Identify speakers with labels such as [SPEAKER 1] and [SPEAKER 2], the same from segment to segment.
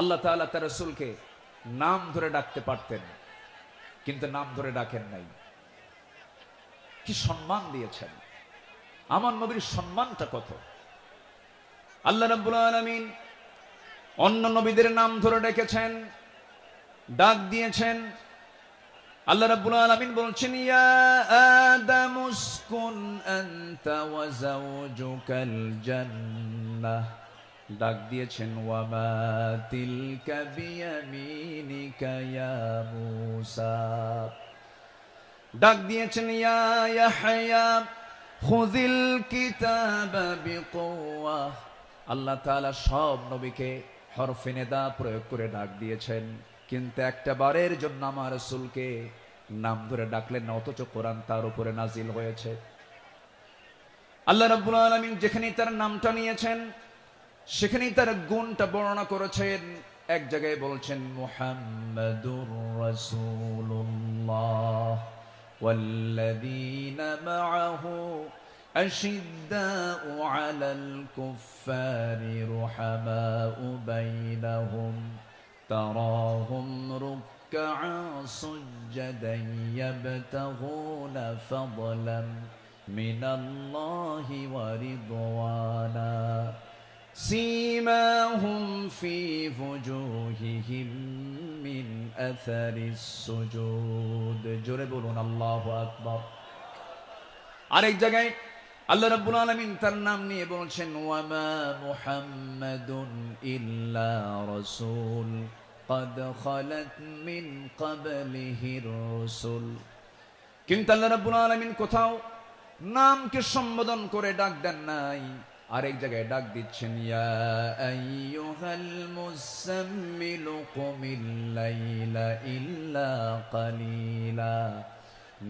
[SPEAKER 1] আল্লাহ তাআলা তার রাসূলকে নাম ধরে ডাকতে পারতেন, কিন্তু নাম ধরে ডাকেন নাই। কি সম্মান দিয়েছেন! আমার নবীর সম্মানটা কত! আল্লাহ রাব্বুল আলামিন অন্য নবীদের নাম ধরে ডেকেছেন, ডাক দিয়েছেন। আল্লাহ রাব্বুল আলামিন বলছেন, ইয়া আদামু উসকুন আনতা ওয়া যাওজুকাল জান্নাহ। ডাক দিয়েছেন, ওয়া মা তিলকা বিয়ামিনিকা ইয়া মূসা। ডাক দিয়েছেন, ইয়া ইয়াহইয়া খুযিল কিতাবা বিকুওয়া। আল্লাহ তাআলা সব নবীকে হরফে নিদা প্রয়োগ করে ডাক দিয়েছেন, কিন্তু একটা বারের জন্য আমার রাসূলকে নাম ধরে ডাকলেন না, অথচ কোরআন তার উপরে নাজিল হয়েছে। আল্লাহ রাব্বুল আলামিন যেখানে তার নামটা নিয়েছেন সেখানেই তার গুণটা বর্ণনা করেছেন। এক জায়গায় বলছেন, মুহাম্মাদুর রাসূলুল্লাহ ওয়াল্লাযীনা মাআহু আশিদ্দাউ আলাল কুফফারি রুহামাউ বাইনাহুম তারাহুম রুকআ সুজদান ইয়াবতাগুনা ফাদলান মিনাল্লাহি ওয়া রিদওয়ানা সীমাহুম ফি ফুজুহিহিম মিন আসারিস সুজুদ। জোরে বলুন আল্লাহু আকবার। আরেক জায়গায় আল্লাহ রাব্বুল আলামিন তার নাম নিয়ে বলছেন, ওয়া মা মুহাম্মাদুন ইল্লা রাসূল قد خلت من قبله الرسل। কিন্তু আল্লাহ রাব্বুল আলামিন কোথাও নামকে সম্বোধন করে ডাক দেন নাই। আরেক জায়গায় ডাক দিচ্ছেন, ইয়া আইয়ুহাল মুযাম্মিলু কুমিল লাইলা ইল্লা কালিলা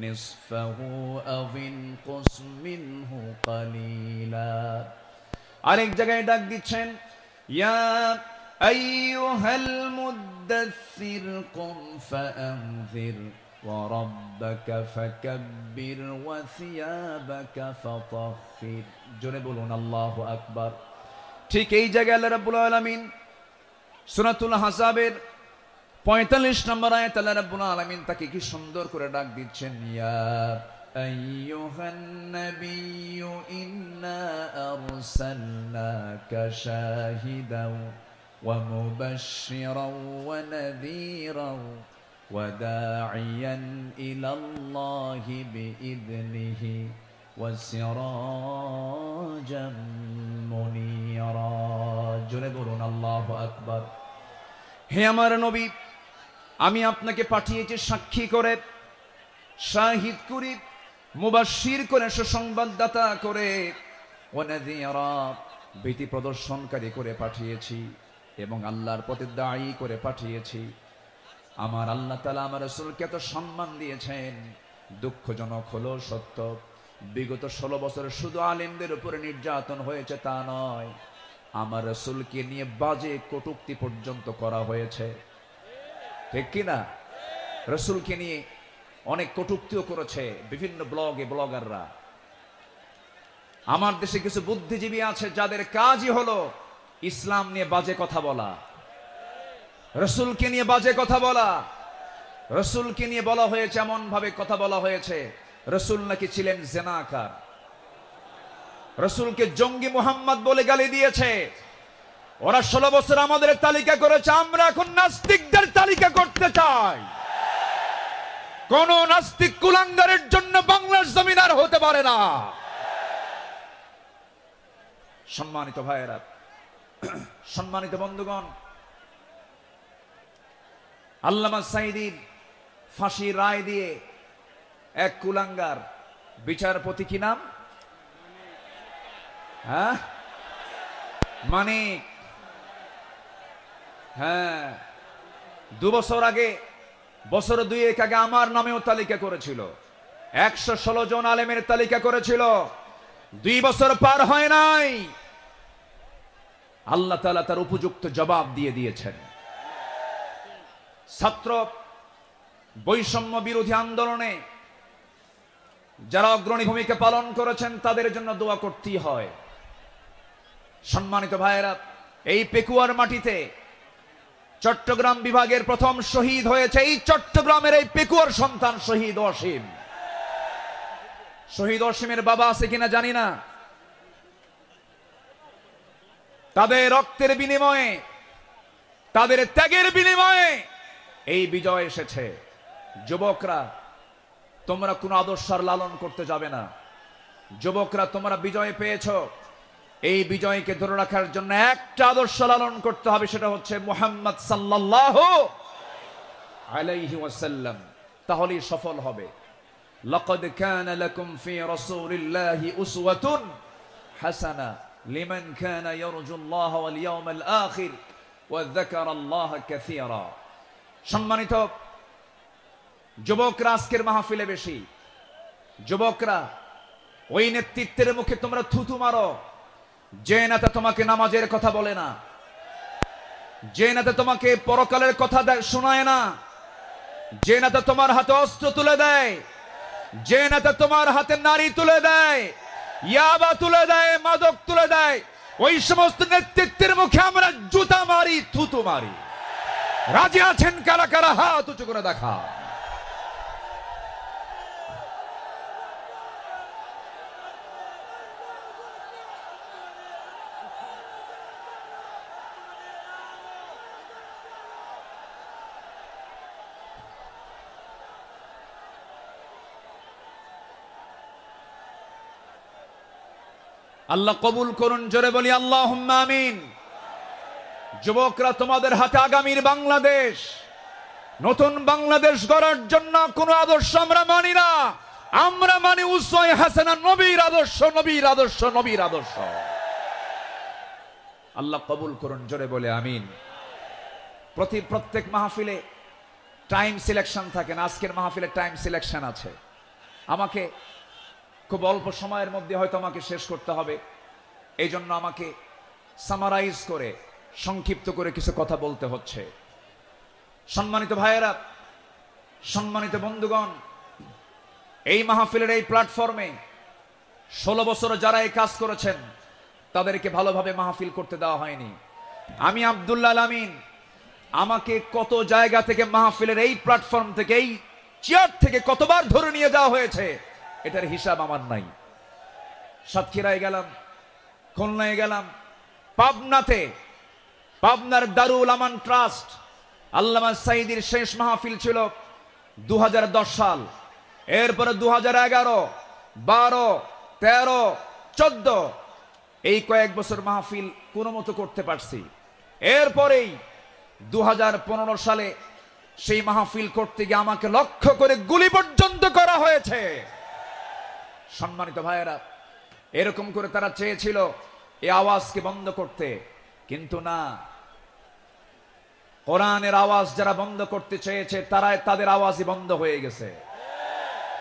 [SPEAKER 1] নিসফাহু আও ইনকুস মিনহু কালিলা। আরেক জায়গায় ডাক দিচ্ছেন, ইয়া আইয়ুহাল মুদ্দাসসির কুম ফাআনযির ওয়া রাব্বাকা ফাকাব্বির ওয়া সিয়াবাকা ফাতাহহির। জোরে বলুন আল্লাহু আকবার। ঠিক এই জায়গায় আল্লাহ রাব্বুল আলামিন সূরাতুল আহজাবের 45 নম্বর আয়াত আল্লাহ রাব্বুল আলামিন তাকে কি সুন্দর করে ডাক দিচ্ছেন, ইয়া আইয়ুহান নাবিয়্যু ইন্না আরসালনাকা শাহিদাও ওয়া মুবাশশিরাও ওয়া নাযীরাও ওয়া দাঈয়ান ইলাল্লাহি বিইذনিহি ওয়া সিরাজাম মুনীরা। জোরে বলুন আল্লাহু আকবার। হে আমার নবী, আমি আপনাকে পাঠিয়েছি সাক্ষী করে, শাহিদ করে, মুবাশশির করে, সুসংবাদদাতা করে, ওয়া নাযীরা ভীতি প্রদর্শনকারী করে পাঠিয়েছি, এবং আল্লাহর পথে দায়ী করে পাঠিয়েছি। আমার আল্লাহ তাআলা আমার রাসূলকে এত সম্মান দিয়েছেন। দুঃখজনক হলো সত্য, বিগত 16 বছর শুধু আলেমদের উপরে নির্যাতন হয়েছে তা নয়, আমার রাসূলকে নিয়ে বাজে কটূক্তি পর্যন্ত করা হয়েছে। ঠিক কিনা? রাসূলকে নিয়ে অনেক কটূক্তিও করেছে বিভিন্ন ব্লগাররা। আমার দেশে কিছু বুদ্ধিজীবী আছে যাদের কাজই হলো ইসলাম নিয়ে বাজে কথা বলা, রাসূলকে নিয়ে বাজে কথা বলা। রাসূলকে নিয়ে বলা হয়েছে, এমন ভাবে কথা বলা হয়েছে, রাসূল নাকি ছিলেন জিনাকার, রাসূলকে জঙ্গি মুহাম্মদ বলে গালি দিয়েছে। ওরা 16 বছর আমাদের তালিকা করেছে, আমরা এখন নাস্তিকদের তালিকা করতে চাই। কোন নাস্তিক কুলাঙ্গারের জন্য বাংলার জমিন আর হতে পারে না। সম্মানিত ভাইয়েরা, সম্মানিত বন্ধুগণ, আল্লামা সাঈদীর ফাঁসি রায় দিয়ে এক কুলাঙ্গার বিচারপতি, কি নাম? হ্যাঁ, মানিক। হ্যাঁ, 2 বছর আগে, বছর 2 আগে আমার নামেও তালিকা করেছিল, 116 জন আলেমের তালিকা করেছিল। 2 বছর পার হয় নাই, আল্লাহ তাআলা তার উপযুক্ত জবাব দিয়ে দিয়েছেন। ছাত্র বৈষম্য বিরোধী আন্দোলনে যারা অগ্রণী ভূমিকা পালন করেছেন তাদের জন্য দোয়া করতেই হয়। সম্মানিত ভাইয়েরা, এই পেকুয়ার মাটিতে চট্টগ্রাম বিভাগের প্রথম শহীদ হয়েছে এই চট্টগ্রামের এই পেকুয়ার সন্তান শহীদ অসীম। শহীদ অসীমের বাবা আছে কিনা জানি না। তাদের রক্তের বিনিময়ে, তাদের ত্যাগের বিনিময়ে এই বিজয় এসেছে। যুবকরা, তোমরা কোন আদর্শ লালন করতে যাবে না। যুবকরা, তোমরা বিজয় পেয়েছো, এই বিজয়কে ধরে রাখার জন্য একটা আদর্শ লালন করতে হবে, সেটা হচ্ছে মুহাম্মদ সাল্লাল্লাহু আলাইহি ওয়াসাল্লাম। তাহলেই সফল হবে। লাকাদ কানা লাকুম ফি রাসূলিল্লাহি উসওয়াতুন হাসানা লিমান কানা ইয়ারজুল্লাহ ওয়াল ইয়াউমাল আখির ওয়া যাকারাল্লাহা কাসীরা। সম্মানিত যুবকরা, আজকের মাহফিলে বেশি যুবকরা, ওই নেতৃত্বের মুখে তোমরা থুতু মারো যে নেতা তোমাকে নামাজের কথা বলে না, যে নেতা তোমাকে পরকালের কথা শোনায় না, যে নেতা তোমার হাতে অস্ত্র তুলে দেয়, যে নেতা তোমার হাতে নারী তুলে দেয়, ইয়াবা তুলে দেয়, মাদক তুলে দেয়, ওই সমস্ত নেতৃত্বের মুখে আমরা জুতা মারি, থুতু মারি। রাজি আছেন কারা কারা? হাত উঁচু করে দেখা। আল্লাহ কবুল করুন, জোরে বলি আল্লাহুম্মা আমিন। যুবকরা, তোমাদের হাতে আগামীর বাংলাদেশ, নতুন বাংলাদেশ গড়ার জন্য কোন আদর্শ আমরা মানি না, আমরা মানি উসওয়ায়ে হাসানা, নবীর আদর্শ, নবীর আদর্শ, নবীর আদর্শ। আল্লাহ কবুল করুন, জোরে বলে আমিন। প্রত্যেক মাহফিলে টাইম সিলেকশন থাকে না, আজকের মাহফিলে টাইম সিলেকশন আছে। আমাকে খুব অল্প সময়ের মধ্যে হয়তো আমাকে শেষ করতে হবে, এই জন্য আমাকে সামারাইজ করে, সংক্ষিপ্ত করে কিছু কথা বলতে হচ্ছে। সম্মানিত ভাইয়েরা, সম্মানিত বন্ধুগণ, এই মাহফিলের এই প্ল্যাটফর্মে 16 বছর যারা এই কাজ করেছেন তাদেরকে ভালোভাবে মাহফিল করতে দেওয়া হয়নি। আমি আব্দুল্লাহ আল আমিন, আমাকে কত জায়গা থেকে মাহফিলের এই প্ল্যাটফর্ম থেকে, এই চেয়ার থেকে কতবার ধরে নিয়ে যাওয়া হয়েছে এটার হিসাব আমার নাই। সাতক্ষীরায় গেলাম, খুলনায় গেলাম, পাবনাতে, পাবনার দারুল আমান ট্রাস্ট, আল্লামা সাইদির শেষ মাহফিল ছিল 2010 সাল। এরপরে 2011, 12, 13, 14 এই কয়েক বছর মাহফিল কোনো মতো করতে পারছি। এরপরেই 2015 সালে সেই মাহফিল করতে গিয়ে আমাকে লক্ষ্য করে গুলি পর্যন্ত করা হয়েছে। সম্মানিত ভাইয়েরা, এরকম করে তারা চেয়েছিল এই আওয়াজকে বন্ধ করতে, কিন্তু না, কোরআনের আওয়াজ যারা বন্ধ করতে চেয়েছে তারা, তাদের আওয়াজই বন্ধ হয়ে গেছে।